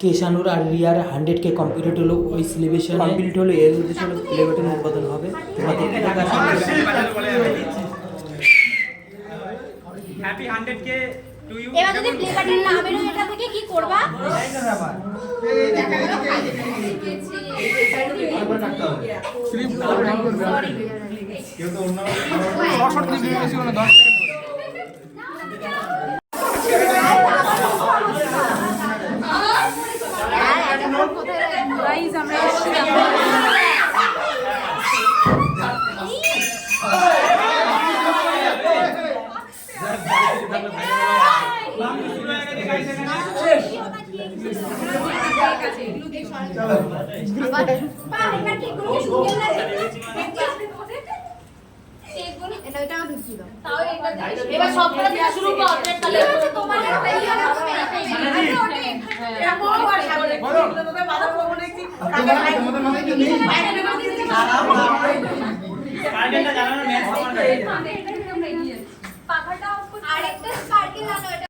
কেশানুর আর রিয়ার 100K complete হলো, ওই celebration complete হলো। এর উদ্দেশ্য হলো প্লে বাটন উদ্বোধন হবে। তোমাদের হ্যাপি 100K টু ইউ। এবার যদি প্লে বাটন না বের হয় এটা থেকে কি করবা? কেউ তো অন্য শর্ট ভিডিও বেশি কোনো 10 সেকেন্ড গাইস আমরা এবার সবটা থেকে শুরু করো তাহলে তোমার কারেন্টটা জানানো ম্যাচ